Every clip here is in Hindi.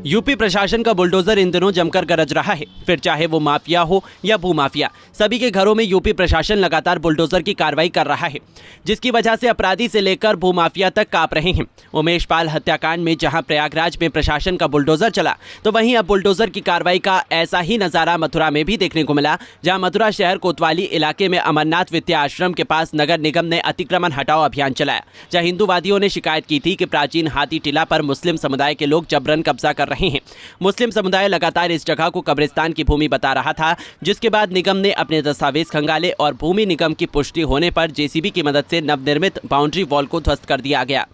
यूपी प्रशासन का बुलडोजर इन दिनों जमकर गरज रहा है। फिर चाहे वो माफिया हो या भूमाफिया, सभी के घरों में यूपी प्रशासन लगातार बुलडोजर की कार्रवाई कर रहा है, जिसकी वजह से अपराधी से लेकर भूमाफिया तक कांप रहे हैं। उमेश पाल हत्याकांड में जहां प्रयागराज में प्रशासन का बुलडोजर चला, तो वहीं अब बुलडोजर की कार्रवाई का ऐसा ही नजारा मथुरा में भी देखने को मिला, जहां मथुरा शहर कोतवाली इलाके में अमरनाथ विद्या आश्रम के पास नगर निगम ने अतिक्रमण हटाओ अभियान चलाया, जहां हिंदूवादियों ने शिकायत की थी कि प्राचीन हाथी टीला पर मुस्लिम समुदाय के लोग जबरन कब्जा कर रहे हैं। मुस्लिम समुदाय लगातार इस जगह को कब्रिस्तान की भूमि बता रहा था, जिसके बाद निगम ने अपने दस्तावेज खंगाले और भूमि निगम की पुष्टि होने पर जेसीबी की मदद से नवनिर्मित बाउंड्री वॉल को ध्वस्त कर दिया गया।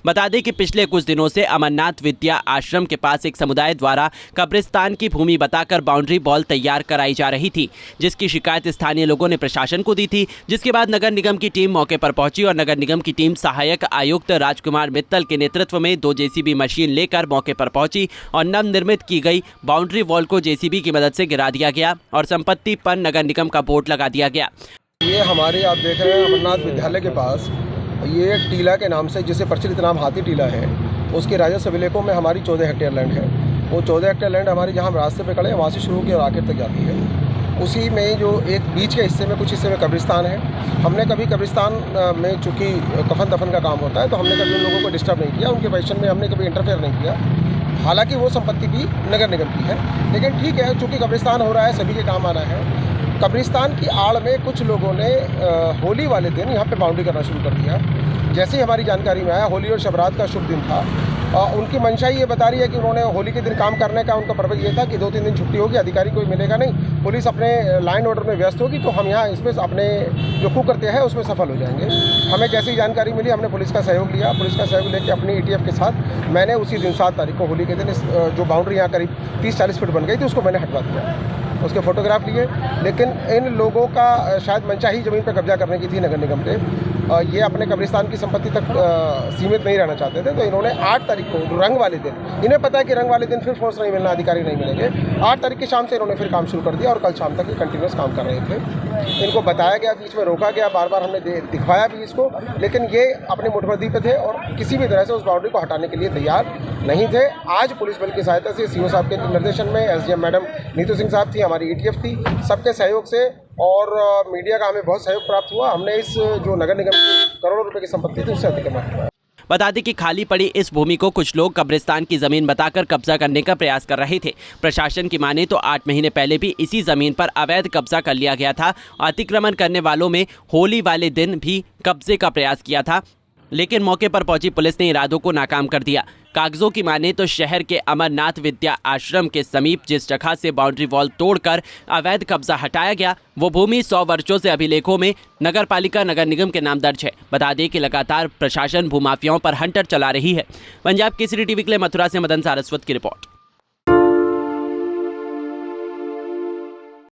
बता दें कि पिछले कुछ दिनों से अमरनाथ विद्या आश्रम के पास एक समुदाय द्वारा कब्रिस्तान की भूमि बताकर बाउंड्री वॉल तैयार कराई जा रही थी, जिसकी शिकायत स्थानीय लोगों ने प्रशासन को दी थी। जिसके बाद नगर निगम की टीम मौके पर पहुंची और नगर निगम की टीम सहायक आयुक्त राजकुमार मित्तल के नेतृत्व में 2 जेसीबी मशीन लेकर मौके पर पहुंची और नवनिर्मित की गई बाउंड्री वॉल को जेसीबी की मदद से गिरा दिया गया और संपत्ति पर नगर निगम का बोर्ड लगा दिया गया। ये हमारे आप देख रहे हैं अमरनाथ विद्यालय के पास ये एक टीला के नाम से, जिसे प्रचलित नाम हाथी टीला है, उसके राजस्व विलेखों में हमारी 14 हेक्टेयर लैंड है। वो 14 हेक्टेयर लैंड हमारे जहाँ रास्ते पे खड़े हैं वहाँ से शुरू होकर और आखिर तक जाती है। उसी में जो एक बीच के हिस्से में कुछ हिस्से में कब्रिस्तान है। हमने कभी कब्रिस्तान में चूँकि कफन दफन का काम होता है, तो हमने कभी उन लोगों को डिस्टर्ब नहीं किया, उनके पोजीशन में हमने कभी इंटरफेयर नहीं किया। हालांकि वो संपत्ति भी नगर निगम की है, लेकिन ठीक है, चूँकि कब्रिस्तान हो रहा है, सभी के काम आना है। कब्रिस्तान की आड़ में कुछ लोगों ने होली वाले दिन यहाँ पे बाउंड्री करना शुरू कर दिया। जैसे ही हमारी जानकारी में आया, होली और शबरात का शुभ दिन था, उनकी मंशा ये बता रही है कि उन्होंने होली के दिन काम करने का उनका पर्पज़ ये था कि 2-3 दिन छुट्टी होगी, अधिकारी कोई मिलेगा नहीं, पुलिस अपने लाइन ऑर्डर में व्यस्त होगी, तो हम यहाँ इसमें अपने जो कुकृत्य है उसमें सफल हो जाएंगे। हमें जैसी जानकारी मिली, हमने पुलिस का सहयोग लिया। पुलिस का सहयोग लेकर अपनी ETF के साथ मैंने उसी दिन 7 तारीख को होली के दिन जो बाउंड्री यहाँ करीब 30-40 फीट बन गई थी, उसको मैंने हटवा दिया, उसके फोटोग्राफ लिए। लेकिन इन लोगों का शायद मंशा ही ज़मीन पर कब्जा करने की थी नगर निगम के। ये अपने कब्रिस्तान की संपत्ति तक सीमित नहीं रहना चाहते थे, तो इन्होंने 8 तारीख को रंग वाले दिन, इन्हें पता है कि रंग वाले दिन फिर फोर्स नहीं मिलना, अधिकारी नहीं मिलेंगे, 8 तारीख की शाम से इन्होंने फिर काम शुरू कर दिया और कल शाम तक ये कंटिन्यूस काम कर रहे थे। इनको बताया गया, बीच में रोका गया, बार बार हमने दिखवाया भी इसको, लेकिन ये अपनी मुठभेड़ी पे थे और किसी भी तरह से उस बाउंड्री को हटाने के लिए तैयार नहीं थे। आज पुलिस बल की सहायता से CO साहब के निर्देशन में SDM मैडम नीतू सिंह साहब थी, हमारी ETF थी, सबके सहयोग से और मीडिया का हमें बहुत सहयोग प्राप्त हुआ। हमने इस जो नगर निगम की करोड़ों रुपए की संपत्ति थी उससे अतिक्रमण किया। बता दें कि खाली पड़ी इस भूमि को कुछ लोग कब्रिस्तान की जमीन बताकर कब्जा करने का प्रयास कर रहे थे। प्रशासन की माने तो 8 महीने पहले भी इसी जमीन पर अवैध कब्जा कर लिया गया था। अतिक्रमण करने वालों में होली वाले दिन भी कब्जे का प्रयास किया था, लेकिन मौके पर पहुंची पुलिस ने इरादों को नाकाम कर दिया। कागजों की माने तो शहर के अमरनाथ विद्या आश्रम के समीप जिस जगह से बाउंड्री वॉल तोड़कर अवैध कब्जा हटाया गया, वो भूमि 100 वर्षों से अभिलेखों में नगर पालिका नगर निगम के नाम दर्ज है। बता दें कि लगातार प्रशासन भूमाफियाओं पर हंटर चला रही है। पंजाब केसरी टीवी के लिए मथुरा से मदन सारस्वत की रिपोर्ट।